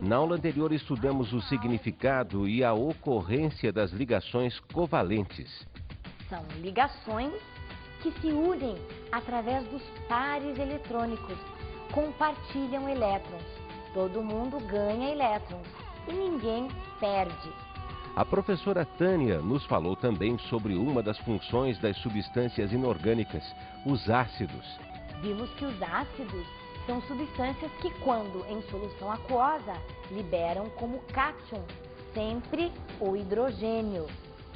Na aula anterior estudamos o significado e a ocorrência das ligações covalentes. São ligações que se unem através dos pares eletrônicos, compartilham elétrons. Todo mundo ganha elétrons e ninguém perde. A professora Tânia nos falou também sobre uma das funções das substâncias inorgânicas, os ácidos. Vimos que os ácidos são substâncias que, quando em solução aquosa, liberam como cátion sempre o hidrogênio.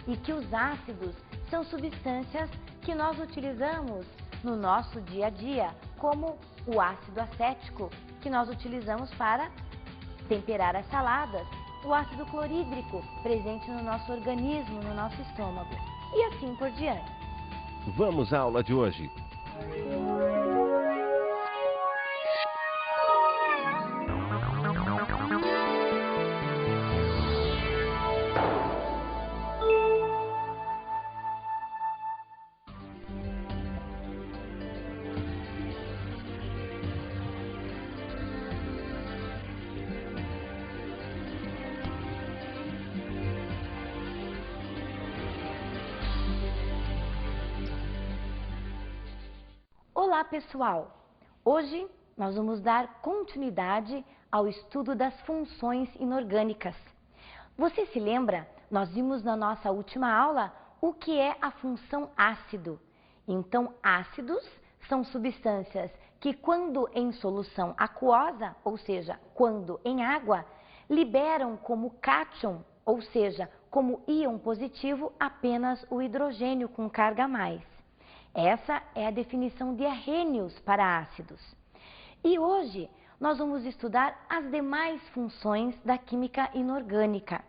E que os ácidos são substâncias que nós utilizamos no nosso dia a dia, como o ácido acético, que nós utilizamos para temperar as saladas, o ácido clorídrico, presente no nosso organismo, no nosso estômago, e assim por diante. Vamos à aula de hoje. Olá, pessoal! Hoje nós vamos dar continuidade ao estudo das funções inorgânicas. Você se lembra? Nós vimos na nossa última aula o que é a função ácido. Então, ácidos são substâncias que, quando em solução aquosa, ou seja, quando em água, liberam como cátion, ou seja, como íon positivo, apenas o hidrogênio com carga a mais. Essa é a definição de Arrhenius para ácidos. E hoje nós vamos estudar as demais funções da química inorgânica.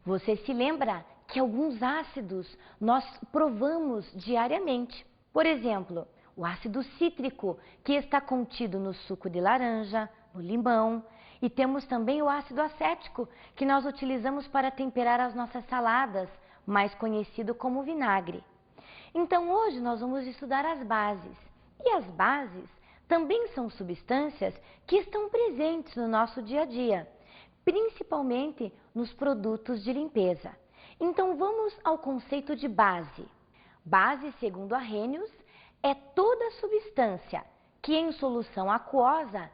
Você se lembra que alguns ácidos nós provamos diariamente? Por exemplo, o ácido cítrico, que está contido no suco de laranja, no limão. E temos também o ácido acético, que nós utilizamos para temperar as nossas saladas, mais conhecido como vinagre. Então, hoje nós vamos estudar as bases. E as bases também são substâncias que estão presentes no nosso dia a dia, principalmente nos produtos de limpeza. Então, vamos ao conceito de base. Base, segundo Arrhenius, é toda substância que em solução aquosa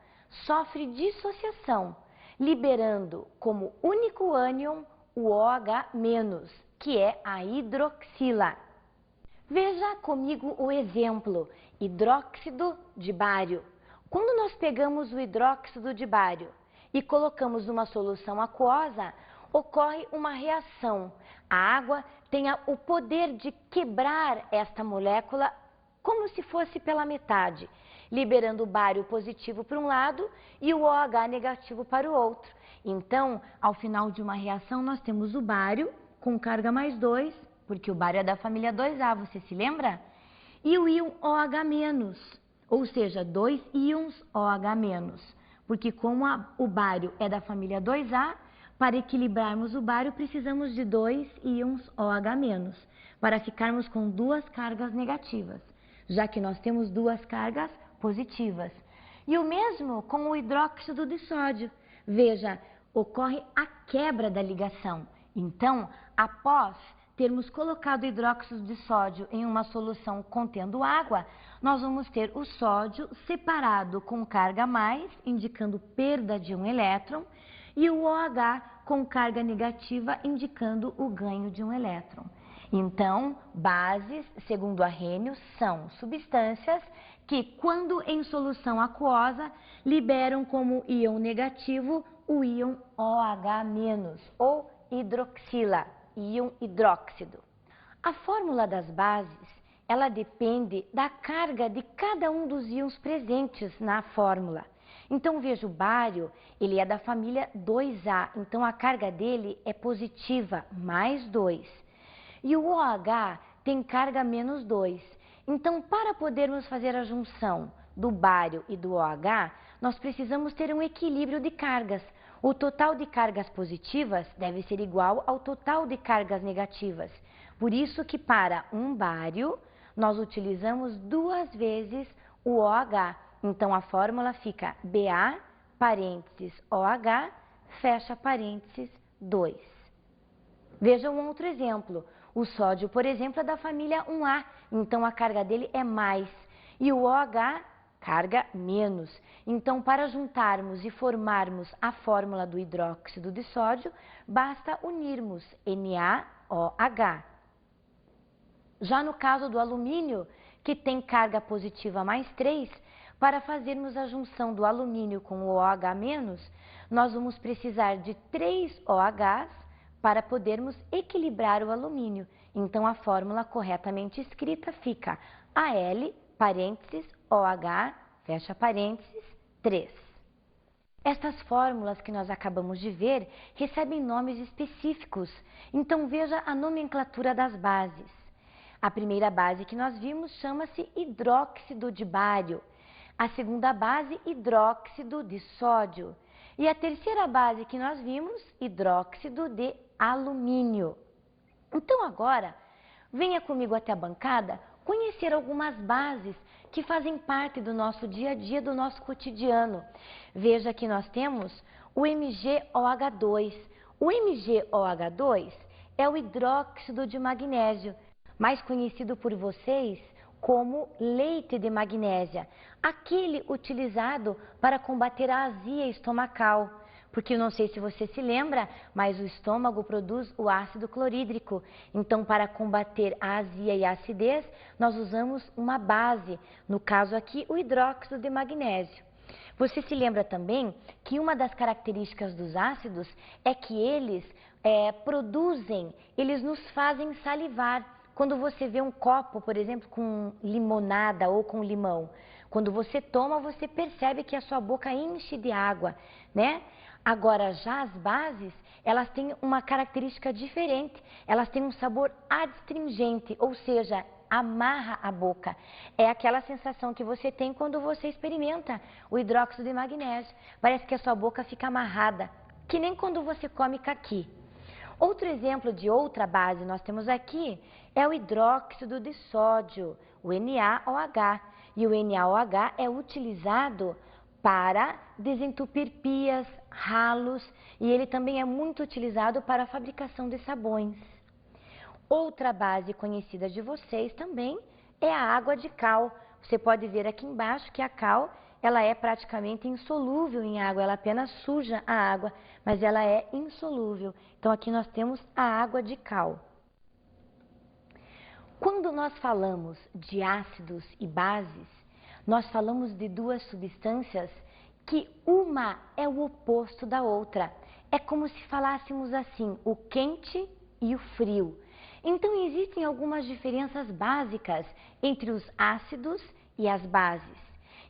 sofre dissociação, liberando como único ânion o OH-, que é a hidroxila. Veja comigo o exemplo, hidróxido de bário. Quando nós pegamos o hidróxido de bário e colocamos numa solução aquosa, ocorre uma reação. A água tem o poder de quebrar esta molécula como se fosse pela metade, liberando o bário positivo para um lado e o OH negativo para o outro. Então, ao final de uma reação, nós temos o bário com carga mais 2, porque o bário é da família 2A, você se lembra? E o íon OH-, ou seja, 2 íons OH-, porque como o bário é da família 2A, para equilibrarmos o bário precisamos de 2 íons OH-, para ficarmos com duas cargas negativas, já que nós temos duas cargas positivas. E o mesmo com o hidróxido de sódio. Veja, ocorre a quebra da ligação. Então, após termos colocado hidróxido de sódio em uma solução contendo água, nós vamos ter o sódio separado com carga mais, indicando perda de um elétron, e o OH com carga negativa, indicando o ganho de um elétron. Então, bases, segundo Arrhenius, são substâncias que, quando em solução aquosa, liberam como íon negativo o íon OH-, ou hidroxila, íon hidróxido. A fórmula das bases, ela depende da carga de cada um dos íons presentes na fórmula. Então, veja, o bário, ele é da família 2A, então a carga dele é positiva, mais 2. E o OH tem carga menos 2. Então, para podermos fazer a junção do bário e do OH, nós precisamos ter um equilíbrio de cargas. O total de cargas positivas deve ser igual ao total de cargas negativas. Por isso que para um bário, nós utilizamos 2 vezes o OH. Então, a fórmula fica Ba, parênteses, OH, fecha parênteses, 2. Veja um outro exemplo. O sódio, por exemplo, é da família 1A, então a carga dele é mais. E o OH, carga menos. Então, para juntarmos e formarmos a fórmula do hidróxido de sódio, basta unirmos NaOH. Já no caso do alumínio, que tem carga positiva mais 3, para fazermos a junção do alumínio com o OH-, nós vamos precisar de 3 OHs para podermos equilibrar o alumínio. Então, a fórmula corretamente escrita fica Al, parênteses, OH, fecha parênteses, 3. Estas fórmulas que nós acabamos de ver recebem nomes específicos. Então, veja a nomenclatura das bases. A primeira base que nós vimos chama-se hidróxido de bário. A segunda base, hidróxido de sódio. E a terceira base que nós vimos, hidróxido de alumínio. Então agora, venha comigo até a bancada conhecer algumas bases que fazem parte do nosso dia a dia, do nosso cotidiano. Veja que nós temos o MgOH2. O MgOH2 é o hidróxido de magnésio, mais conhecido por vocês como leite de magnésia, aquele utilizado para combater a azia estomacal. Porque eu não sei se você se lembra, mas o estômago produz o ácido clorídrico. Então, para combater a azia e a acidez, nós usamos uma base, no caso aqui, o hidróxido de magnésio. Você se lembra também que uma das características dos ácidos é que eles eles nos fazem salivar. Quando você vê um copo, por exemplo, com limonada ou com limão, quando você toma, você percebe que a sua boca enche de água, né? Agora, já as bases, elas têm uma característica diferente. Elas têm um sabor adstringente, ou seja, amarra a boca. É aquela sensação que você tem quando você experimenta o hidróxido de magnésio. Parece que a sua boca fica amarrada, que nem quando você come caqui. Outro exemplo de outra base nós temos aqui é o hidróxido de sódio, o NaOH. E o NaOH é utilizado para desentupir pias, ralos, e ele também é muito utilizado para a fabricação de sabões. Outra base conhecida de vocês também é a água de cal. Você pode ver aqui embaixo que a cal, ela é praticamente insolúvel em água, ela apenas suja a água, mas ela é insolúvel. Então aqui nós temos a água de cal. Quando nós falamos de ácidos e bases, nós falamos de duas substâncias que uma é o oposto da outra. É como se falássemos assim, o quente e o frio. Então existem algumas diferenças básicas entre os ácidos e as bases.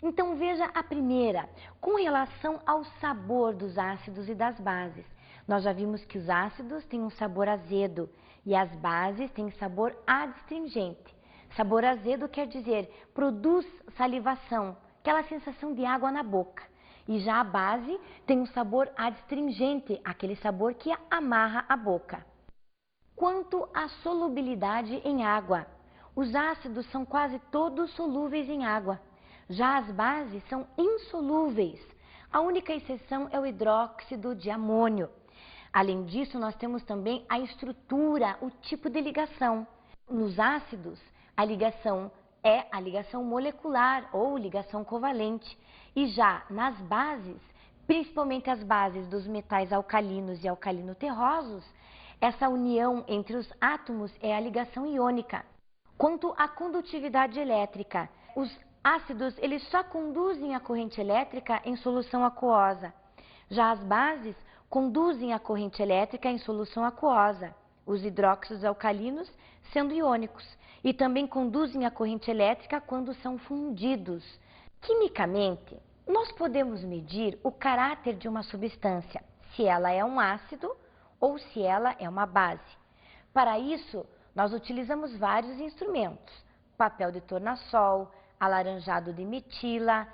Então veja a primeira, com relação ao sabor dos ácidos e das bases. Nós já vimos que os ácidos têm um sabor azedo e as bases têm sabor adstringente. Sabor azedo quer dizer, produz salivação, aquela sensação de água na boca. E já a base tem um sabor adstringente, aquele sabor que amarra a boca. Quanto à solubilidade em água, os ácidos são quase todos solúveis em água. Já as bases são insolúveis. A única exceção é o hidróxido de amônio. Além disso, nós temos também a estrutura, o tipo de ligação. Nos ácidos, a ligação é a ligação molecular ou ligação covalente. E já nas bases, principalmente as bases dos metais alcalinos e alcalino-terrosos, essa união entre os átomos é a ligação iônica. Quanto à condutividade elétrica, os ácidos eles só conduzem a corrente elétrica em solução aquosa. Já as bases conduzem a corrente elétrica em solução aquosa, os hidróxidos alcalinos sendo iônicos, e também conduzem a corrente elétrica quando são fundidos. Quimicamente, nós podemos medir o caráter de uma substância, se ela é um ácido ou se ela é uma base. Para isso, nós utilizamos vários instrumentos, papel de tornassol, alaranjado de metila,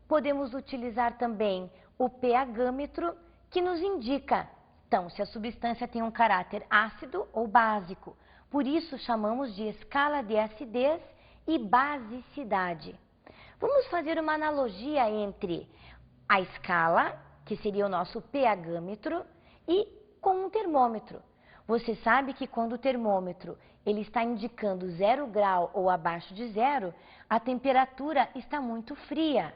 podemos utilizar também o pH-metro, que nos indica, então, se a substância tem um caráter ácido ou básico. Por isso, chamamos de escala de acidez e basicidade. Vamos fazer uma analogia entre a escala, que seria o nosso pH-metro, e com um termômetro. Você sabe que quando o termômetro ele está indicando 0 grau ou abaixo de zero, a temperatura está muito fria.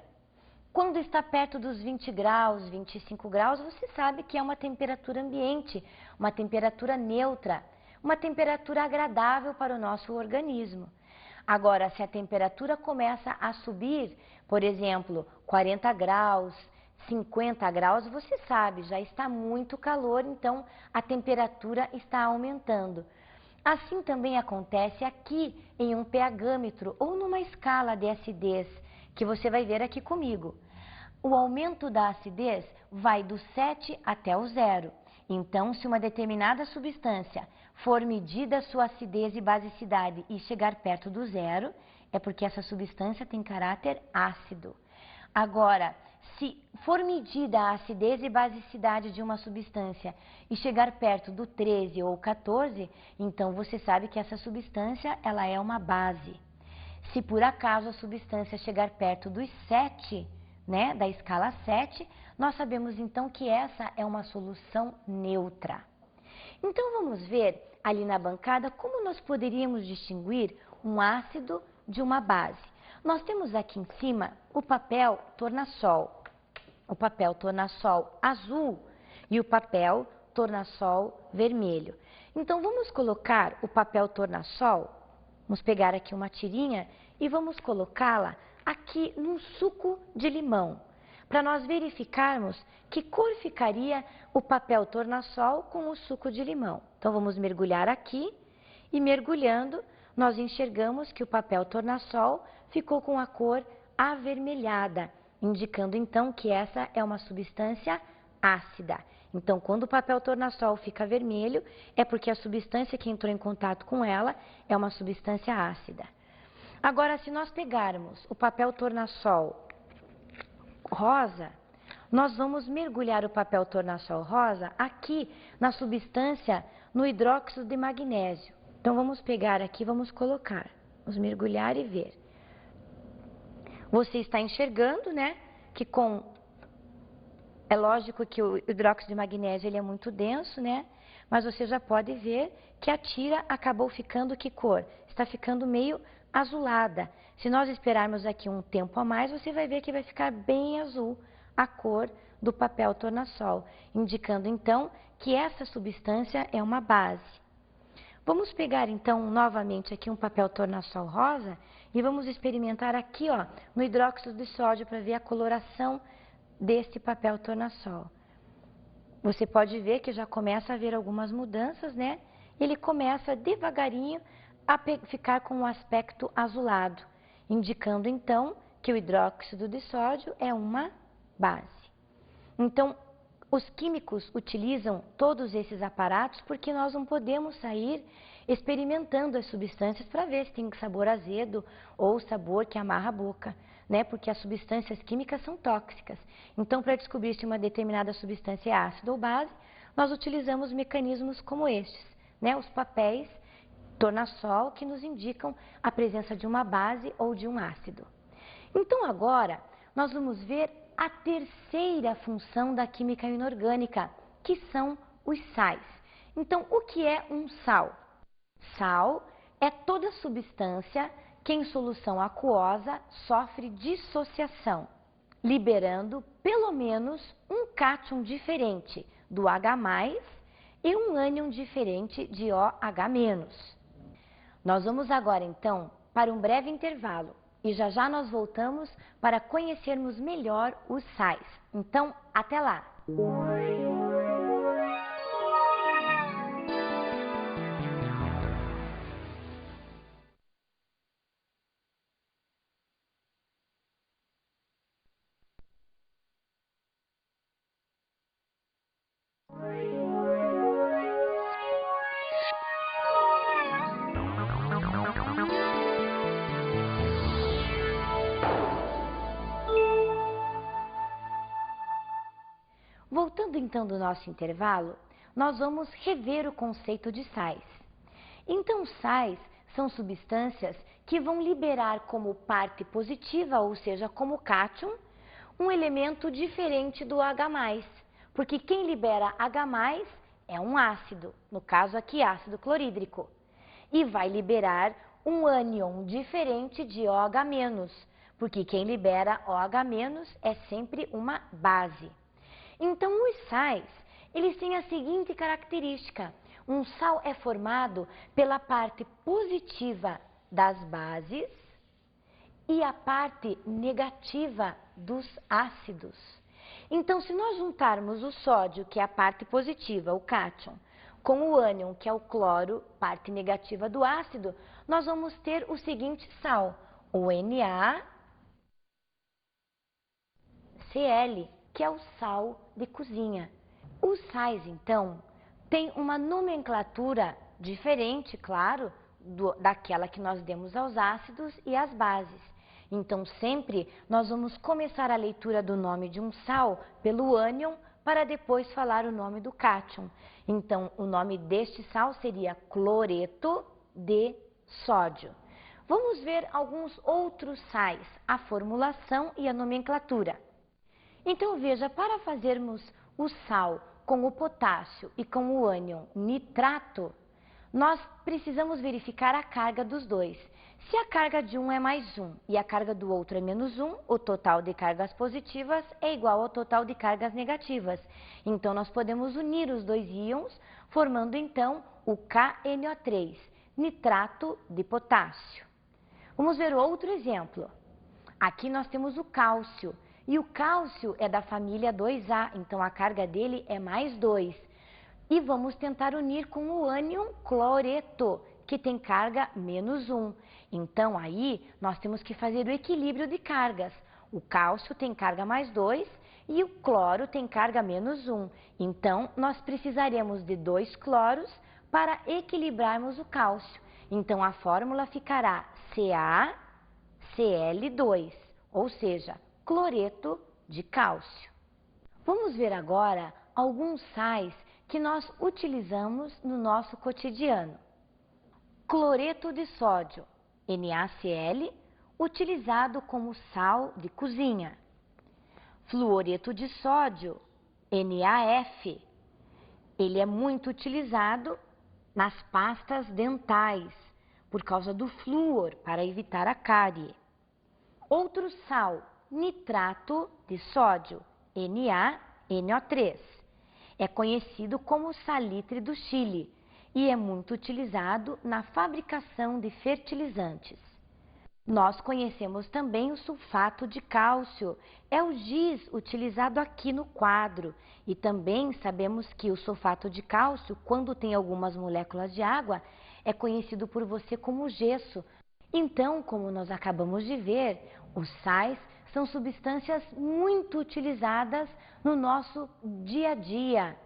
Quando está perto dos 20 graus, 25 graus, você sabe que é uma temperatura ambiente, uma temperatura neutra, uma temperatura agradável para o nosso organismo. Agora, se a temperatura começa a subir, por exemplo, 40 graus, 50 graus, você sabe, já está muito calor, então a temperatura está aumentando. Assim também acontece aqui em um pH-metro ou numa escala de acidez, que você vai ver aqui comigo. O aumento da acidez vai do 7 até o 0. Então, se uma determinada substância for medida sua acidez e basicidade e chegar perto do 0, é porque essa substância tem caráter ácido. Agora, se for medida a acidez e basicidade de uma substância e chegar perto do 13 ou 14, então você sabe que essa substância ela é uma base. Se por acaso a substância chegar perto dos 7, da escala 7, nós sabemos então que essa é uma solução neutra. Então vamos ver ali na bancada como nós poderíamos distinguir um ácido de uma base. Nós temos aqui em cima o papel tornassol azul e o papel tornassol vermelho. Então vamos colocar o papel tornassol, vamos pegar aqui uma tirinha e vamos colocá-la aqui num suco de limão, para nós verificarmos que cor ficaria o papel tornassol com o suco de limão. Então vamos mergulhar aqui e mergulhando nós enxergamos que o papel tornassol ficou com a cor avermelhada, indicando então que essa é uma substância ácida. Então, quando o papel tornassol fica vermelho, é porque a substância que entrou em contato com ela é uma substância ácida. Agora, se nós pegarmos o papel tornassol rosa, nós vamos mergulhar o papel tornassol rosa aqui na substância no hidróxido de magnésio. Então, vamos pegar aqui, vamos colocar, vamos mergulhar e ver. Você está enxergando, que é lógico que o hidróxido de magnésio ele é muito denso, mas você já pode ver que a tira acabou ficando que cor? Está ficando meio azulada. Se nós esperarmos aqui um tempo a mais, você vai ver que vai ficar bem azul a cor do papel tornassol, indicando então que essa substância é uma base. Vamos pegar então novamente aqui um papel tornassol rosa e vamos experimentar aqui no hidróxido de sódio para ver a coloração desse papel tornassol. Você pode ver que já começa a haver algumas mudanças, Ele começa devagarinho a ficar com um aspecto azulado, indicando então que o hidróxido de sódio é uma base. Então, os químicos utilizam todos esses aparatos porque nós não podemos sair experimentando as substâncias para ver se tem sabor azedo ou sabor que amarra a boca, porque as substâncias químicas são tóxicas. Então, para descobrir se uma determinada substância é ácida ou base, nós utilizamos mecanismos como estes, os papéis tornassol que nos indicam a presença de uma base ou de um ácido. Então, agora, nós vamos ver a terceira função da química inorgânica, que são os sais. Então, o que é um sal? Sal é toda substância que em solução aquosa sofre dissociação, liberando pelo menos um cátion diferente do H+, e um ânion diferente de OH-. Nós vamos agora então para um breve intervalo. E já já nós voltamos para conhecermos melhor os sais. Então, até lá! Voltando então do nosso intervalo, nós vamos rever o conceito de sais. Então, sais são substâncias que vão liberar como parte positiva, ou seja, como cátion, um elemento diferente do H+, porque quem libera H+, é um ácido, no caso aqui ácido clorídrico, e vai liberar um ânion diferente de OH-, porque quem libera OH- é sempre uma base. Então, os sais, eles têm a seguinte característica: um sal é formado pela parte positiva das bases e a parte negativa dos ácidos. Então, se nós juntarmos o sódio, que é a parte positiva, o cátion, com o ânion, que é o cloro, parte negativa do ácido, nós vamos ter o seguinte sal, o NaCl, que é o sal de cozinha. Os sais, então, têm uma nomenclatura diferente, claro, daquela que nós demos aos ácidos e às bases. Então, sempre nós vamos começar a leitura do nome de um sal pelo ânion para depois falar o nome do cátion. Então, o nome deste sal seria cloreto de sódio. Vamos ver alguns outros sais, a formulação e a nomenclatura. Então, veja, para fazermos o sal com o potássio e com o ânion nitrato, nós precisamos verificar a carga dos dois. Se a carga de um é +1 e a carga do outro é -1, o total de cargas positivas é igual ao total de cargas negativas. Então, nós podemos unir os dois íons, formando então o KNO3, nitrato de potássio. Vamos ver outro exemplo. Aqui nós temos o cálcio, e o cálcio é da família 2A, então a carga dele é +2. E vamos tentar unir com o ânion cloreto, que tem carga -1. Então, aí, nós temos que fazer o equilíbrio de cargas. O cálcio tem carga +2 e o cloro tem carga -1. Então, nós precisaremos de 2 cloros para equilibrarmos o cálcio. Então, a fórmula ficará CaCl2, ou seja, cloreto de cálcio. Vamos ver agora alguns sais que nós utilizamos no nosso cotidiano. Cloreto de sódio, NaCl, utilizado como sal de cozinha. Fluoreto de sódio, NaF. Ele é muito utilizado nas pastas dentais, por causa do flúor, para evitar a cárie. Outro sal, nitrato de sódio, NaNO3. É conhecido como salitre do Chile e é muito utilizado na fabricação de fertilizantes. Nós conhecemos também o sulfato de cálcio, é o giz utilizado aqui no quadro. E também sabemos que o sulfato de cálcio, quando tem algumas moléculas de água, é conhecido por você como gesso. Então, como nós acabamos de ver, os sais são substâncias muito utilizadas no nosso dia a dia.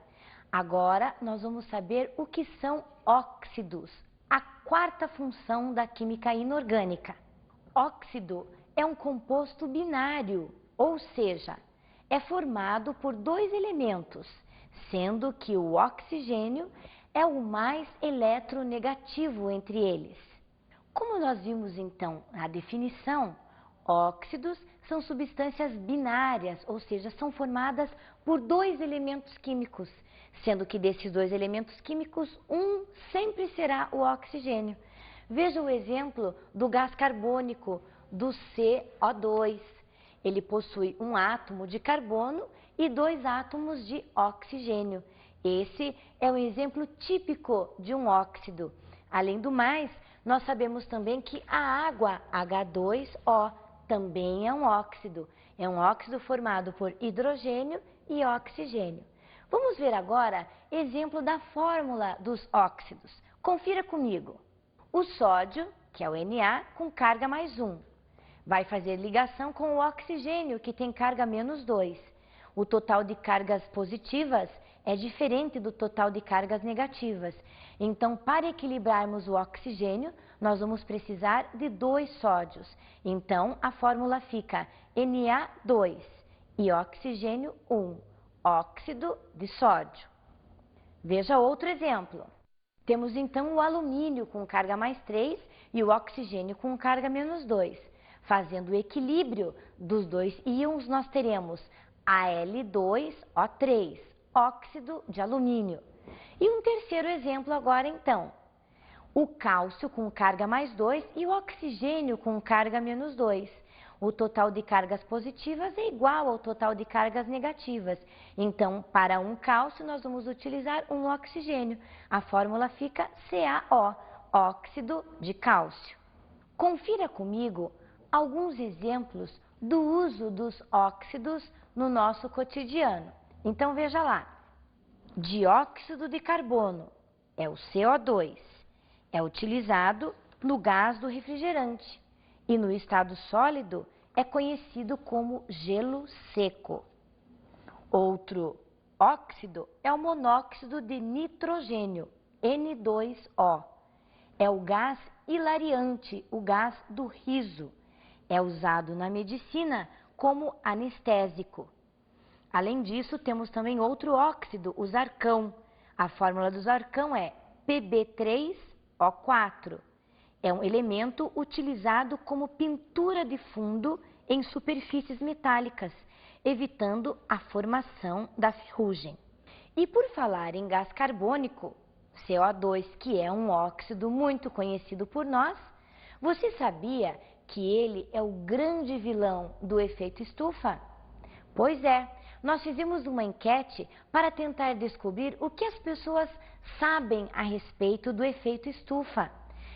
Agora, nós vamos saber o que são óxidos, a quarta função da química inorgânica. Óxido é um composto binário, ou seja, é formado por 2 elementos, sendo que o oxigênio é o mais eletronegativo entre eles. Como nós vimos então na definição, óxidos são substâncias binárias, ou seja, são formadas por 2 elementos químicos, sendo que desses 2 elementos químicos, um sempre será o oxigênio. Veja o exemplo do gás carbônico, do CO2. Ele possui um átomo de carbono e 2 átomos de oxigênio. Esse é um exemplo típico de um óxido. Além do mais, nós sabemos também que a água H2O também é um óxido. É um óxido formado por hidrogênio e oxigênio. Vamos ver agora exemplo da fórmula dos óxidos. Confira comigo. O sódio, que é o Na, com carga +1, vai fazer ligação com o oxigênio, que tem carga -2. O total de cargas positivas é diferente do total de cargas negativas. Então, para equilibrarmos o oxigênio, nós vamos precisar de 2 sódios. Então, a fórmula fica Na2 e oxigênio 1, óxido de sódio. Veja outro exemplo. Temos então o alumínio com carga +3 e o oxigênio com carga -2. Fazendo o equilíbrio dos dois íons, nós teremos Al2O3, óxido de alumínio. E um terceiro exemplo agora então, o cálcio com carga mais 2 e o oxigênio com carga menos 2. O total de cargas positivas é igual ao total de cargas negativas. Então, para um cálcio, nós vamos utilizar um oxigênio. A fórmula fica CaO, óxido de cálcio. Confira comigo alguns exemplos do uso dos óxidos no nosso cotidiano. Então, veja lá. Dióxido de carbono é o CO2. É utilizado no gás do refrigerante. E no estado sólido é conhecido como gelo seco. Outro óxido é o monóxido de nitrogênio, N2O. É o gás hilariante, o gás do riso. É usado na medicina como anestésico. Além disso, temos também outro óxido, o zarcão. A fórmula do zarcão é Pb3O4. É um elemento utilizado como pintura de fundo em superfícies metálicas, evitando a formação da ferrugem. E por falar em gás carbônico, CO2, que é um óxido muito conhecido por nós, você sabia que ele é o grande vilão do efeito estufa? Pois é, nós fizemos uma enquete para tentar descobrir o que as pessoas sabem a respeito do efeito estufa.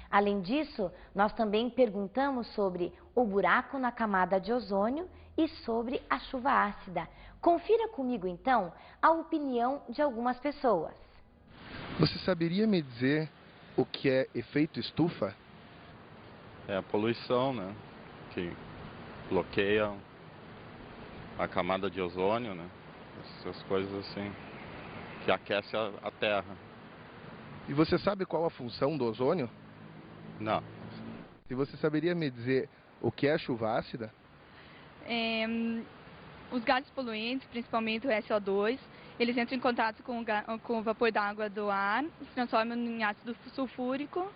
Além disso, nós também perguntamos sobre o buraco na camada de ozônio e sobre a chuva ácida. Confira comigo, então, a opinião de algumas pessoas. Você saberia me dizer o que é efeito estufa? É a poluição, né? Que bloqueia a camada de ozônio, né? Essas coisas assim, que aquece a Terra. E você sabe qual a função do ozônio? Não. E você saberia me dizer o que é chuva ácida? Os gases poluentes, principalmente o SO2, eles entram em contato com o vapor d'água do ar, se transformam em ácido sulfúrico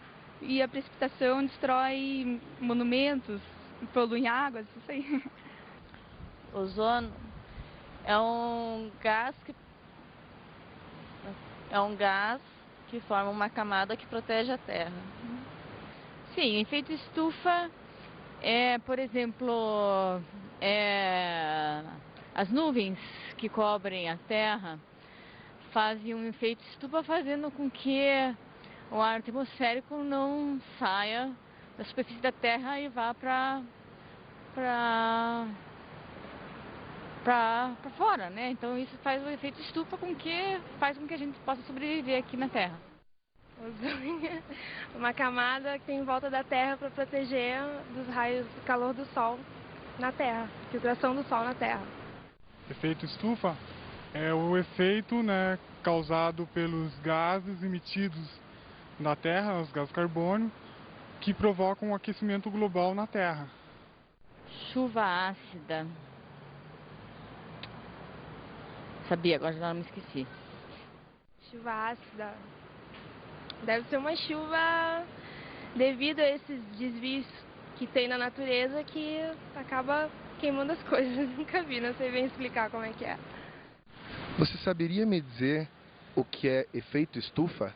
e a precipitação destrói monumentos, polui águas, isso aí. Ozônio é um gás que forma uma camada que protege a Terra. Sim, efeito estufa é, por exemplo, as nuvens que cobrem a Terra fazem um efeito estufa fazendo com que o ar atmosférico não saia da superfície da Terra e vá para fora, né? Então isso faz o efeito estufa faz com que a gente possa sobreviver aqui na Terra. Ozônio, uma camada que tem em volta da Terra para proteger dos raios do calor do Sol na Terra, filtração do Sol na Terra. Efeito estufa é o efeito, né, causado pelos gases emitidos na Terra, os gases carbônicos, que provocam um aquecimento global na Terra. Chuva ácida. Sabia, agora já não me esqueci. Chuva ácida. Deve ser uma chuva devido a esses desvios que tem na natureza que acaba queimando as coisas. Nunca vi, não sei bem explicar como é que é. Você saberia me dizer o que é efeito estufa?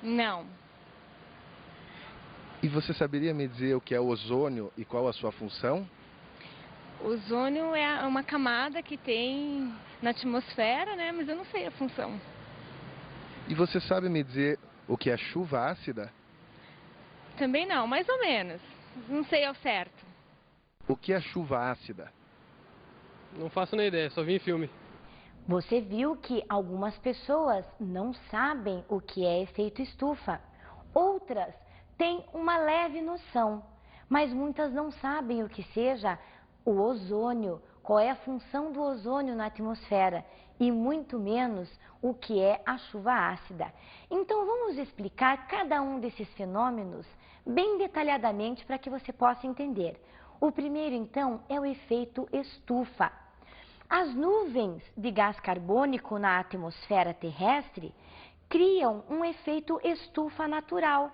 Não. E você saberia me dizer o que é ozônio e qual a sua função? O ozônio é uma camada que tem na atmosfera, né? Mas eu não sei a função. E você sabe me dizer o que é chuva ácida? Também não, mais ou menos. Não sei ao certo. O que é chuva ácida? Não faço nem ideia, só vi em filme. Você viu que algumas pessoas não sabem o que é efeito estufa. Outras têm uma leve noção, mas muitas não sabem o que seja o ozônio, qual é a função do ozônio na atmosfera e muito menos o que é a chuva ácida. Então vamos explicar cada um desses fenômenos bem detalhadamente para que você possa entender. O primeiro então é o efeito estufa. As nuvens de gás carbônico na atmosfera terrestre criam um efeito estufa natural,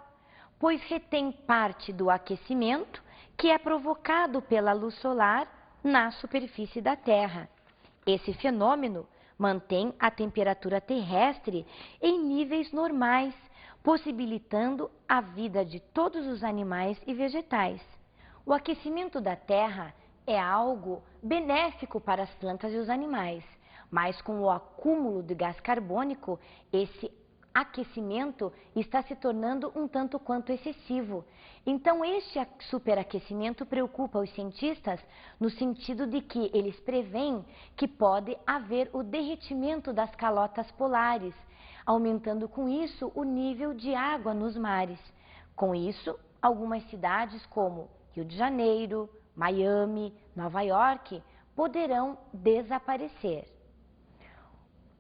pois retém parte do aquecimento que é provocado pela luz solar na superfície da Terra. Esse fenômeno mantém a temperatura terrestre em níveis normais, possibilitando a vida de todos os animais e vegetais. O aquecimento da Terra é algo benéfico para as plantas e os animais, mas com o acúmulo de gás carbônico, esse aquecimento está se tornando um tanto quanto excessivo. Então, este superaquecimento preocupa os cientistas no sentido de que eles preveem que pode haver o derretimento das calotas polares, aumentando com isso o nível de água nos mares. Com isso, algumas cidades como Rio de Janeiro, Miami, Nova York poderão desaparecer.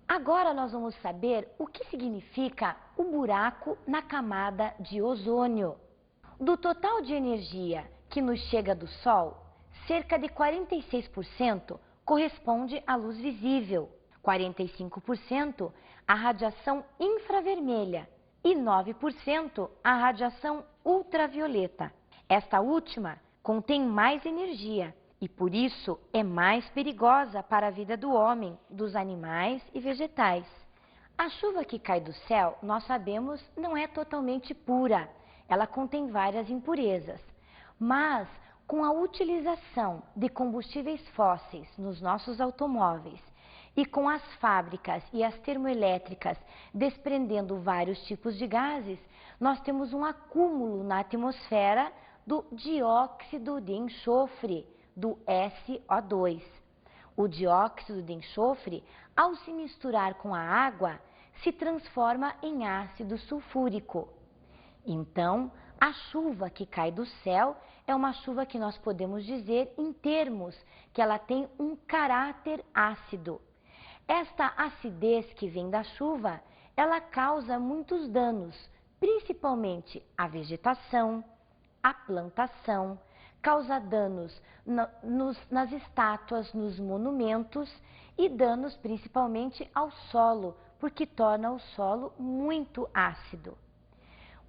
Agora nós vamos saber o que significa o buraco na camada de ozônio. Do total de energia que nos chega do Sol, cerca de 46% corresponde à luz visível, 45% à radiação infravermelha e 9% à radiação ultravioleta. Esta última contém mais energia e, por isso, é mais perigosa para a vida do homem, dos animais e vegetais. A chuva que cai do céu, nós sabemos, não é totalmente pura. Ela contém várias impurezas. Mas, com a utilização de combustíveis fósseis nos nossos automóveis e com as fábricas e as termoelétricas desprendendo vários tipos de gases, nós temos um acúmulo na atmosfera do dióxido de enxofre, do SO2. O dióxido de enxofre, ao se misturar com a água, se transforma em ácido sulfúrico. Então, a chuva que cai do céu é uma chuva que nós podemos dizer em termos que ela tem um caráter ácido. Esta acidez que vem da chuva, ela causa muitos danos, principalmente à vegetação, à plantação, causa danos nas estátuas, nos monumentos e danos principalmente ao solo, porque torna o solo muito ácido.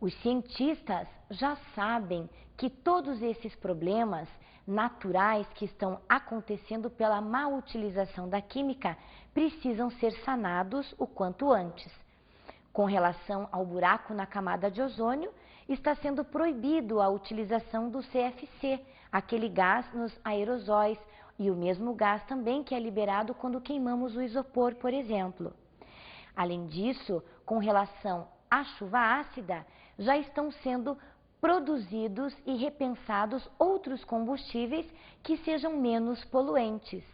Os cientistas já sabem que todos esses problemas naturais que estão acontecendo pela má utilização da química precisam ser sanados o quanto antes. Com relação ao buraco na camada de ozônio, está sendo proibido a utilização do CFC, aquele gás nos aerosóis, e o mesmo gás também que é liberado quando queimamos o isopor, por exemplo. Além disso, com relação à chuva ácida, já estão sendo produzidos e repensados outros combustíveis que sejam menos poluentes.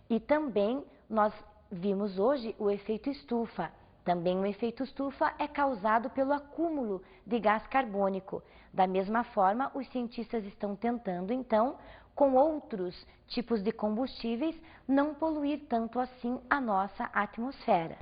E também nós vimos hoje o efeito estufa. Também o efeito estufa é causado pelo acúmulo de gás carbônico. Da mesma forma, os cientistas estão tentando, então, com outros tipos de combustíveis, não poluir tanto assim a nossa atmosfera.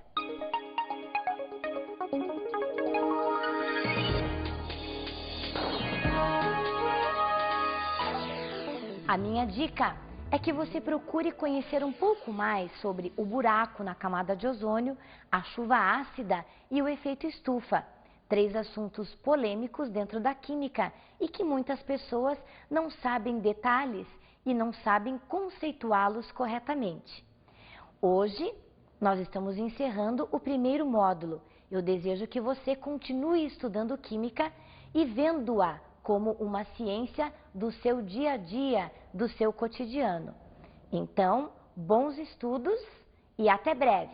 A minha dica é que você procure conhecer um pouco mais sobre o buraco na camada de ozônio, a chuva ácida e o efeito estufa. 3 assuntos polêmicos dentro da química e que muitas pessoas não sabem detalhes e não sabem conceituá-los corretamente. Hoje, nós estamos encerrando o primeiro módulo. Eu desejo que você continue estudando química e vendo-a como uma ciência do seu dia a dia, do seu cotidiano. Então, bons estudos e até breve!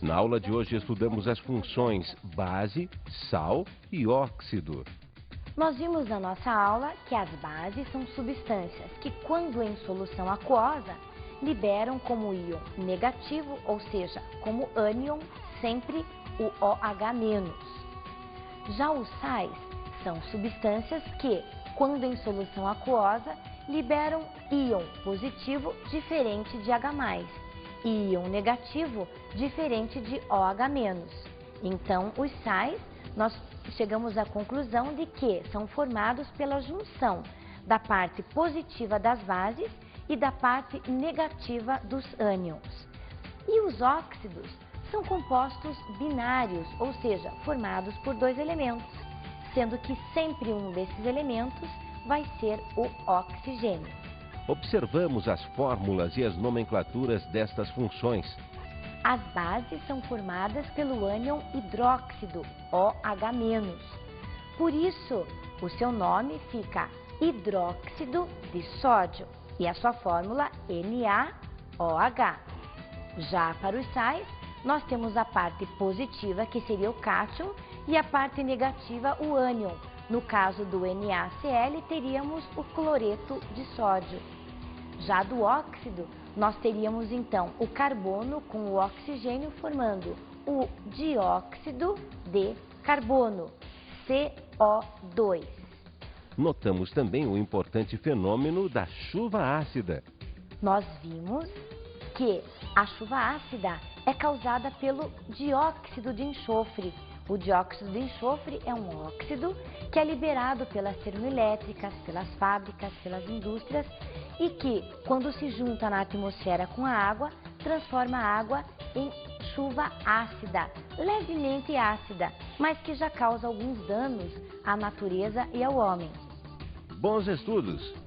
Na aula de hoje estudamos as funções base, sal e óxido. Nós vimos na nossa aula que as bases são substâncias que, quando em solução aquosa, liberam como íon negativo, ou seja, como ânion, sempre o OH-. Já os sais são substâncias que, quando em solução aquosa, liberam íon positivo diferente de H+, e íon negativo diferente de OH-. Então, os sais, nós chegamos à conclusão de que são formados pela junção da parte positiva das bases e da parte negativa dos ânions. E os óxidos são compostos binários, ou seja, formados por dois elementos, sendo que sempre um desses elementos vai ser o oxigênio. Observamos as fórmulas e as nomenclaturas destas funções. As bases são formadas pelo ânion hidróxido, OH-. Por isso, o seu nome fica hidróxido de sódio e a sua fórmula NaOH. Já para os sais, nós temos a parte positiva, que seria o cátion, e a parte negativa, o ânion. No caso do NaCl, teríamos o cloreto de sódio. Já do óxido, nós teríamos então o carbono com o oxigênio formando o dióxido de carbono, CO2. Notamos também o importante fenômeno da chuva ácida. Nós vimos que a chuva ácida é causada pelo dióxido de enxofre. O dióxido de enxofre é um óxido que é liberado pelas termoelétricas, pelas fábricas, pelas indústrias e que, quando se junta na atmosfera com a água, transforma a água em chuva ácida, levemente ácida, mas que já causa alguns danos à natureza e ao homem. Bons estudos!